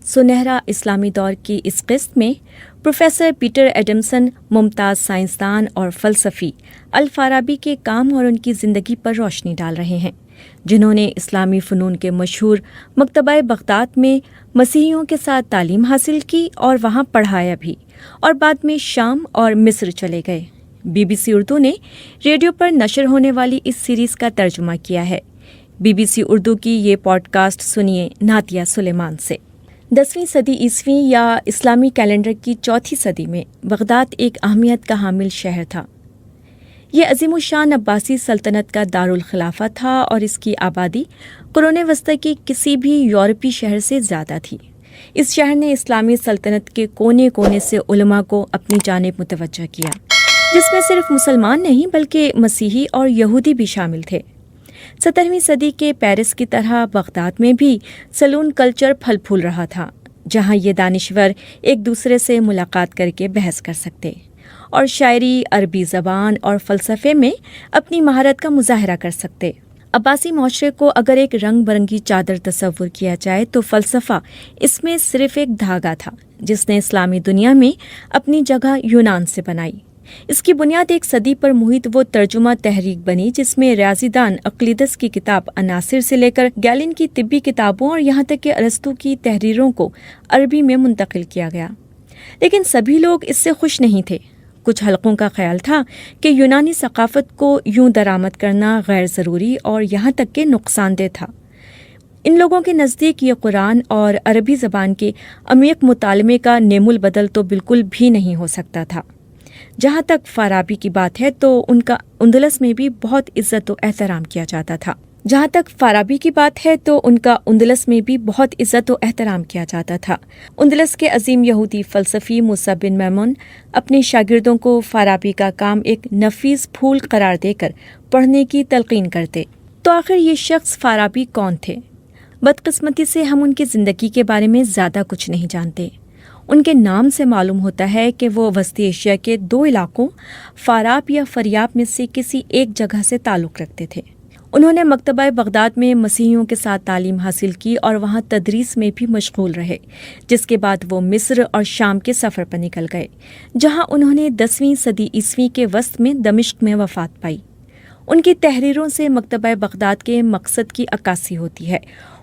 سنہرا اسلامی دور کی اس قسط میں پروفیسر پیٹر ایڈمسن ممتاز سائنسدان اور فلسفی الفارابی کے کام اور ان کی زندگی پر روشنی ڈال رہے ہیں، جنہوں نے اسلامی فنون کے مشہور مکتبہ بغداد میں مسیحیوں کے ساتھ تعلیم حاصل کی اور وہاں پڑھایا بھی، اور بعد میں شام اور مصر چلے گئے۔ BBC اردو نے ریڈیو پر نشر ہونے والی اس سیریز کا ترجمہ کیا ہے۔ BBC اردو کی یہ پوڈ کاسٹ سنیے ناتیہ سلیمان سے۔ 10ویں صدی عیسوی یا اسلامی کیلنڈر کی چوتھی صدی میں بغداد ایک اہمیت کا حامل شہر تھا۔ یہ عظیم الشان عباسی سلطنت کا دارالخلافہ تھا اور اس کی آبادی قرون وسطی کی کسی بھی یورپی شہر سے زیادہ تھی۔ اس شہر نے اسلامی سلطنت کے کونے کونے سے علماء کو اپنی جانب متوجہ کیا، جس میں صرف مسلمان نہیں بلکہ مسیحی اور یہودی بھی شامل تھے۔ 17ویں صدی کے پیرس کی طرح بغداد میں بھی سلون کلچر پھل پھول رہا تھا، جہاں یہ دانشور ایک دوسرے سے ملاقات کر کے بحث کر سکتے اور شاعری، عربی زبان اور فلسفے میں اپنی مہارت کا مظاہرہ کر سکتے۔ عباسی معاشرے کو اگر ایک رنگ برنگی چادر تصور کیا جائے تو فلسفہ اس میں صرف ایک دھاگا تھا، جس نے اسلامی دنیا میں اپنی جگہ یونان سے بنائی۔ اس کی بنیاد ایک صدی پر محیط وہ ترجمہ تحریک بنی جس میں ریاضی دان اقلیدس کی کتاب عناصر سے لے کر ڈالیں کی طبی کتابوں اور یہاں تک کہ ارسطو کی تحریروں کو عربی میں منتقل کیا گیا۔ لیکن سبھی لوگ اس سے خوش نہیں تھے۔ کچھ حلقوں کا خیال تھا کہ یونانی ثقافت کو یوں درآمد کرنا غیر ضروری اور یہاں تک کہ نقصان دہ تھا۔ ان لوگوں کے نزدیک یہ قرآن اور عربی زبان کے عمیق مطالعے کا نعم البدل تو بالکل بھی نہیں ہو سکتا تھا۔ جہاں تک فارابی کی بات ہے تو ان کا اندلس میں بھی بہت عزت و احترام کیا جاتا تھا۔ اندلس کے عظیم یہودی فلسفی موسیٰ بن میمون اپنے شاگردوں کو فارابی کا کام ایک نفیس پھول قرار دے کر پڑھنے کی تلقین کرتے۔ تو آخر یہ شخص فارابی کون تھے؟ بدقسمتی سے ہم ان کی زندگی کے بارے میں زیادہ کچھ نہیں جانتے۔ ان کے نام سے معلوم ہوتا ہے کہ وہ وسطی ایشیا کے 2 علاقوں فاراب یا فریاب میں سے کسی ایک جگہ سے تعلق رکھتے تھے۔ انہوں نے مکتبہ بغداد میں مسیحیوں کے ساتھ تعلیم حاصل کی اور وہاں تدریس میں بھی مشغول رہے، جس کے بعد وہ مصر اور شام کے سفر پر نکل گئے، جہاں انہوں نے 10ویں صدی عیسوی کے وسط میں دمشق میں وفات پائی۔ ان کی تحریروں سے مکتبہ بغداد کے مقصد کی عکاسی ہوتی ہے۔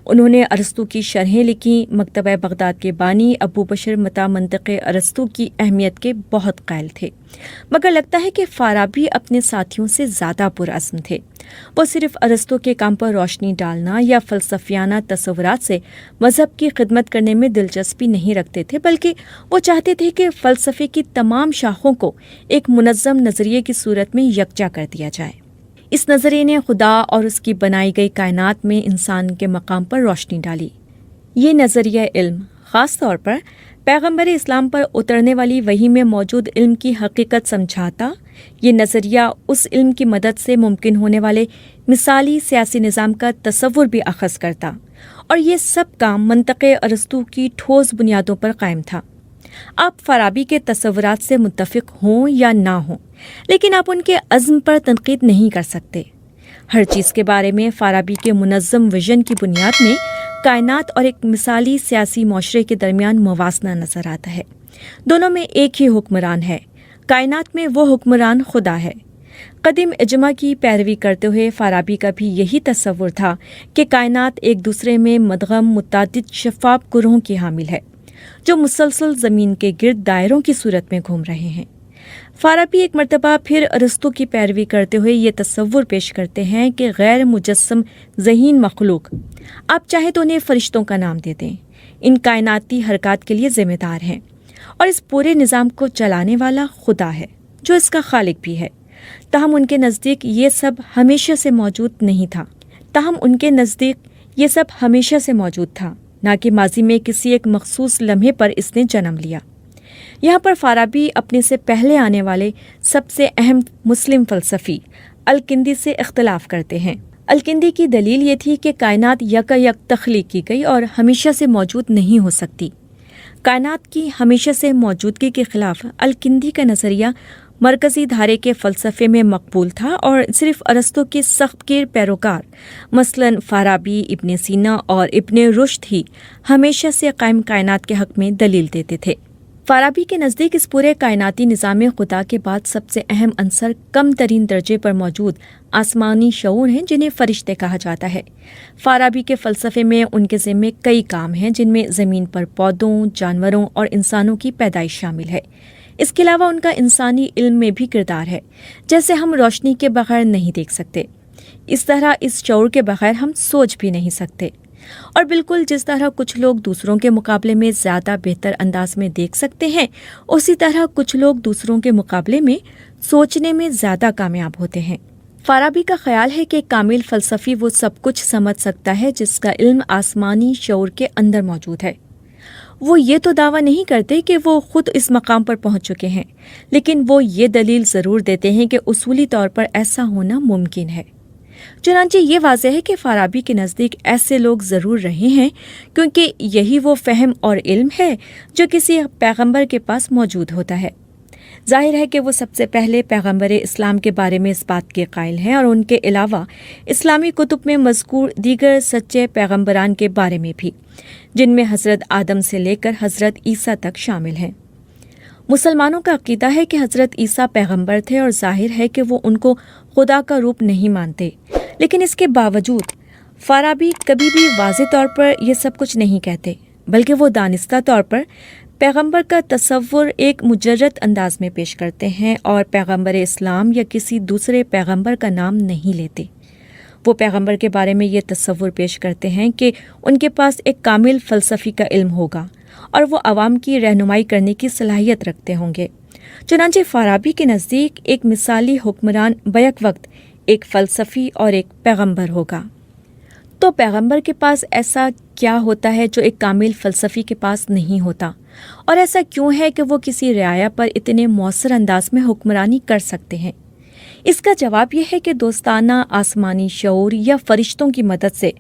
انہوں نے ارسطو کی شرحیں لکھیں۔ مکتبہ بغداد کے بانی ابو بشر متا منطق ارسطو کی اہمیت کے بہت قائل تھے، مگر لگتا ہے کہ فارابی اپنے ساتھیوں سے زیادہ پرعزم تھے۔ وہ صرف ارسطو کے کام پر روشنی ڈالنا یا فلسفیانہ تصورات سے مذہب کی خدمت کرنے میں دلچسپی نہیں رکھتے تھے، بلکہ وہ چاہتے تھے کہ فلسفے کی تمام شاخوں کو ایک منظم نظریے کی صورت میں یکجا کر دیا جائے۔ اس نظریے نے خدا اور اس کی بنائی گئی کائنات میں انسان کے مقام پر روشنی ڈالی۔ یہ نظریہ علم خاص طور پر پیغمبر اسلام پر اترنے والی وحی میں موجود علم کی حقیقت سمجھاتا۔ یہ نظریہ اس علم کی مدد سے ممکن ہونے والے مثالی سیاسی نظام کا تصور بھی اخذ کرتا، اور یہ سب کام منطق ارسطو کی ٹھوس بنیادوں پر قائم تھا۔ آپ فارابی کے تصورات سے متفق ہوں یا نہ ہوں، لیکن آپ ان کے عزم پر تنقید نہیں کر سکتے۔ ہر چیز کے بارے میں فارابی کے منظم ویژن کی بنیاد میں کائنات اور ایک مثالی سیاسی معاشرے کے درمیان موازنہ نظر آتا ہے۔ دونوں میں ایک ہی حکمران ہے۔ کائنات میں وہ حکمران خدا ہے۔ قدیم اجماع کی پیروی کرتے ہوئے فارابی کا بھی یہی تصور تھا کہ کائنات ایک دوسرے میں مدغم متعدد شفاف گروہوں کی حامل ہے، جو مسلسل زمین کے گرد دائروں کی صورت میں گھوم رہے ہیں۔ فارابی ایک مرتبہ پھر ارسطو کی پیروی کرتے ہوئے یہ تصور پیش کرتے ہیں کہ غیر مجسم ذہین مخلوق، آپ چاہیں تو انہیں فرشتوں کا نام دے دیں، ان کائناتی حرکات کے لیے ذمہ دار ہیں، اور اس پورے نظام کو چلانے والا خدا ہے جو اس کا خالق بھی ہے۔ تاہم ان کے نزدیک یہ سب ہمیشہ سے موجود تھا، نہ کہ ماضی میں کسی ایک مخصوص لمحے پر اس نے جنم لیا۔ یہاں پر فارابی اپنے سے پہلے آنے والے سب سے اہم مسلم فلسفی الکندی سے اختلاف کرتے ہیں۔ الکندی کی دلیل یہ تھی کہ کائنات یکایک تخلیق کی گئی اور ہمیشہ سے موجود نہیں ہو سکتی۔ کائنات کی ہمیشہ سے موجودگی کے خلاف الکندی کا نظریہ مرکزی دھارے کے فلسفے میں مقبول تھا اور صرف ارسطو کے سخت گیر پیروکار مثلاً فارابی، ابن سینا اور ابن رشد ہی ہمیشہ سے قائم کائنات کے حق میں دلیل دیتے تھے۔ فارابی کے نزدیک اس پورے کائناتی نظام خدا کے بعد سب سے اہم عنصر کم ترین درجے پر موجود آسمانی شعور ہیں جنہیں فرشتے کہا جاتا ہے۔ فارابی کے فلسفے میں ان کے ذمے کئی کام ہیں جن میں زمین پر پودوں، جانوروں اور انسانوں کی پیدائش شامل ہے۔ اس کے علاوہ ان کا انسانی علم میں بھی کردار ہے، جیسے ہم روشنی کے بغیر نہیں دیکھ سکتے، اس طرح اس شعور کے بغیر ہم سوچ بھی نہیں سکتے۔ اور بالکل جس طرح کچھ لوگ دوسروں کے مقابلے میں زیادہ بہتر انداز میں دیکھ سکتے ہیں، اسی طرح کچھ لوگ دوسروں کے مقابلے میں سوچنے میں زیادہ کامیاب ہوتے ہیں۔ فارابی کا خیال ہے کہ کامل فلسفی وہ سب کچھ سمجھ سکتا ہے جس کا علم آسمانی شعور کے اندر موجود ہے۔ وہ یہ تو دعویٰ نہیں کرتے کہ وہ خود اس مقام پر پہنچ چکے ہیں، لیکن وہ یہ دلیل ضرور دیتے ہیں کہ اصولی طور پر ایسا ہونا ممکن ہے۔ چنانچہ یہ واضح ہے کہ فارابی کے نزدیک ایسے لوگ ضرور رہے ہیں، کیونکہ یہی وہ فہم اور علم ہے جو کسی پیغمبر کے پاس موجود ہوتا ہے۔ ظاہر ہے کہ وہ سب سے پہلے پیغمبر اسلام کے بارے میں اس بات کے قائل ہیں، اور ان کے علاوہ اسلامی کتب میں مذکور دیگر سچے پیغمبران کے بارے میں بھی، جن میں حضرت آدم سے لے کر حضرت عیسیٰ تک شامل ہیں۔ مسلمانوں کا عقیدہ ہے کہ حضرت عیسیٰ پیغمبر تھے، اور ظاہر ہے کہ وہ ان کو خدا کا روپ نہیں مانتے، لیکن اس کے باوجود فارابی کبھی بھی واضح طور پر یہ سب کچھ نہیں کہتے، بلکہ وہ دانستہ طور پر پیغمبر کا تصور ایک مجرد انداز میں پیش کرتے ہیں اور پیغمبر اسلام یا کسی دوسرے پیغمبر کا نام نہیں لیتے۔ وہ پیغمبر کے بارے میں یہ تصور پیش کرتے ہیں کہ ان کے پاس ایک کامل فلسفی کا علم ہوگا اور وہ عوام کی رہنمائی کرنے کی صلاحیت رکھتے ہوں گے۔ چنانچہ فارابی کے نزدیک ایک مثالی حکمران بیک وقت ایک فلسفی اور ایک پیغمبر ہوگا۔ تو پیغمبر کے پاس ایسا کیا ہوتا ہے جو ایک کامل فلسفی کے پاس نہیں ہوتا، اور ایسا کیوں ہے کہ وہ کسی رعایا پر اتنے مؤثر انداز میں حکمرانی کر سکتے ہیں؟ اس کا جواب یہ ہے کہ دوستانہ آسمانی شعور یا فرشتوں کی مدد سے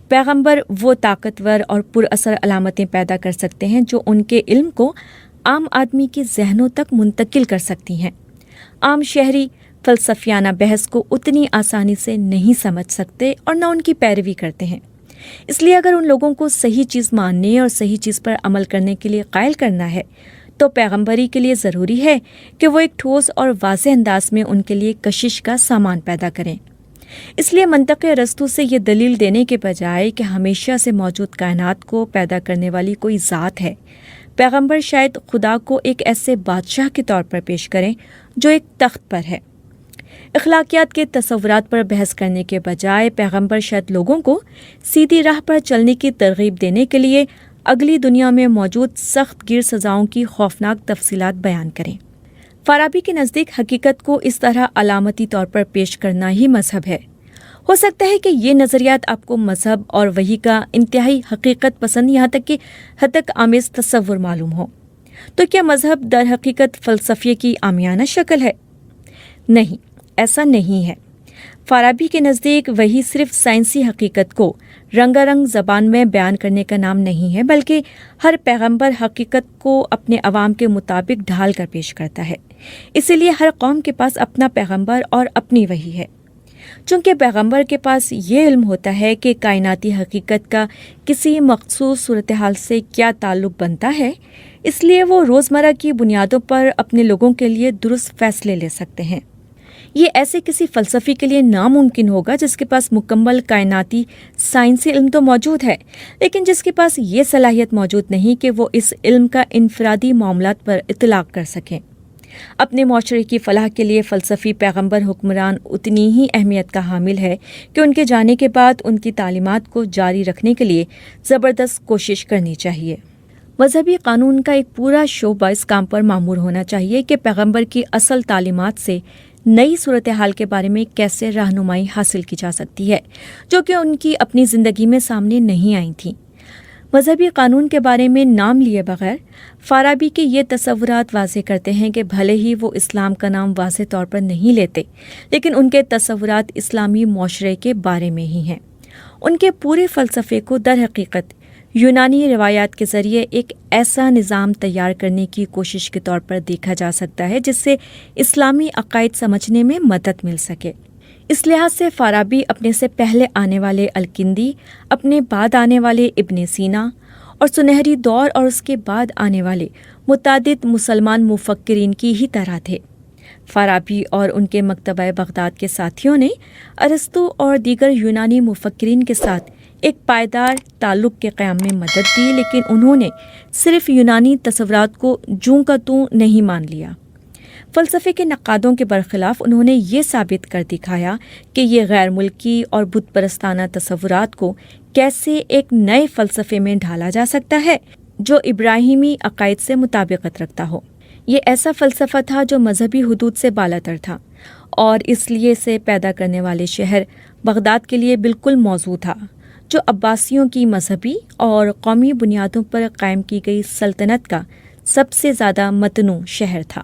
پیغمبر وہ طاقتور اور پر اثر علامتیں پیدا کر سکتے ہیں جو ان کے علم کو عام آدمی کے ذہنوں تک منتقل کر سکتی ہیں۔ عام شہری فلسفیانہ بحث کو اتنی آسانی سے نہیں سمجھ سکتے اور نہ ان کی پیروی کرتے ہیں۔ اس لیے اگر ان لوگوں کو صحیح چیز ماننے اور صحیح چیز پر عمل کرنے کے لیے قائل کرنا ہے تو پیغمبری کے لیے ضروری ہے کہ وہ ایک ٹھوس اور واضح انداز میں ان کے لیے کشش کا سامان پیدا کریں۔ اس لیے منطق ارسطو سے یہ دلیل دینے کے بجائے کہ ہمیشہ سے موجود کائنات کو پیدا کرنے والی کوئی ذات ہے، پیغمبر شاید خدا کو ایک ایسے بادشاہ کے طور پر پیش کریں جو ایک تخت پر ہے۔ اخلاقیات کے تصورات پر بحث کرنے کے بجائے پیغمبر شاید لوگوں کو سیدھی راہ پر چلنے کی ترغیب دینے کے لیے اگلی دنیا میں موجود سخت گیر سزاؤں کی خوفناک تفصیلات بیان کریں۔ فارابی کے نزدیک حقیقت کو اس طرح علامتی طور پر پیش کرنا ہی مذہب ہے۔ ہو سکتا ہے کہ یہ نظریات آپ کو مذہب اور وحی کا انتہائی حقیقت پسند یہاں تک کہ ہتک آمیز تصور معلوم ہو۔ تو کیا مذہب در حقیقت فلسفے کی عامیانہ شکل ہے؟ نہیں، ایسا نہیں ہے۔ فارابی کے نزدیک وہی صرف سائنسی حقیقت کو رنگا رنگ زبان میں بیان کرنے کا نام نہیں ہے، بلکہ ہر پیغمبر حقیقت کو اپنے عوام کے مطابق ڈھال کر پیش کرتا ہے۔ اسی لیے ہر قوم کے پاس اپنا پیغمبر اور اپنی وحی ہے۔ چونکہ پیغمبر کے پاس یہ علم ہوتا ہے کہ کائناتی حقیقت کا کسی مخصوص صورتحال سے کیا تعلق بنتا ہے، اس لیے وہ روزمرہ کی بنیادوں پر اپنے لوگوں کے لیے درست فیصلے لے سکتے ہیں۔ یہ ایسے کسی فلسفی کے لیے ناممکن ہوگا جس کے پاس مکمل کائناتی سائنسی علم تو موجود ہے، لیکن جس کے پاس یہ صلاحیت موجود نہیں کہ وہ اس علم کا انفرادی معاملات پر اطلاق کر سکیں۔ اپنے معاشرے کی فلاح کے لیے فلسفی پیغمبر حکمران اتنی ہی اہمیت کا حامل ہے کہ ان کے جانے کے بعد ان کی تعلیمات کو جاری رکھنے کے لیے زبردست کوشش کرنی چاہیے۔ مذہبی قانون کا ایک پورا شعبہ اس کام پر مامور ہونا چاہیے کہ پیغمبر کی اصل تعلیمات سے نئی صورتحال کے بارے میں کیسے رہنمائی حاصل کی جا سکتی ہے، جو کہ ان کی اپنی زندگی میں سامنے نہیں آئی تھیں۔ مذہبی قانون کے بارے میں نام لیے بغیر فارابی کے یہ تصورات واضح کرتے ہیں کہ بھلے ہی وہ اسلام کا نام واضح طور پر نہیں لیتے، لیکن ان کے تصورات اسلامی معاشرے کے بارے میں ہی ہیں۔ ان کے پورے فلسفے کو در حقیقت یونانی روایات کے ذریعے ایک ایسا نظام تیار کرنے کی کوشش کے طور پر دیکھا جا سکتا ہے جس سے اسلامی عقائد سمجھنے میں مدد مل سکے۔ اس لحاظ سے فارابی اپنے سے پہلے آنے والے الکندی، اپنے بعد آنے والے ابن سینا اور سنہری دور اور اس کے بعد آنے والے متعدد مسلمان مفکرین کی ہی طرح تھے۔ فارابی اور ان کے مکتبہ بغداد کے ساتھیوں نے ارسطو اور دیگر یونانی مفکرین کے ساتھ ایک پائیدار تعلق کے قیام میں مدد دی، لیکن انہوں نے صرف یونانی تصورات کو جوں کا توں نہیں مان لیا۔ فلسفے کے نقادوں کے برخلاف انہوں نے یہ ثابت کر دکھایا کہ یہ غیر ملکی اور بت پرستانہ تصورات کو کیسے ایک نئے فلسفے میں ڈھالا جا سکتا ہے جو ابراہیمی عقائد سے مطابقت رکھتا ہو۔ یہ ایسا فلسفہ تھا جو مذہبی حدود سے بالاتر تھا اور اس لیے اسے پیدا کرنے والے شہر بغداد کے لیے بالکل موزوں تھا، جو عباسیوں کی مذہبی اور قومی بنیادوں پر قائم کی گئی سلطنت کا سب سے زیادہ متنوع شہر تھا۔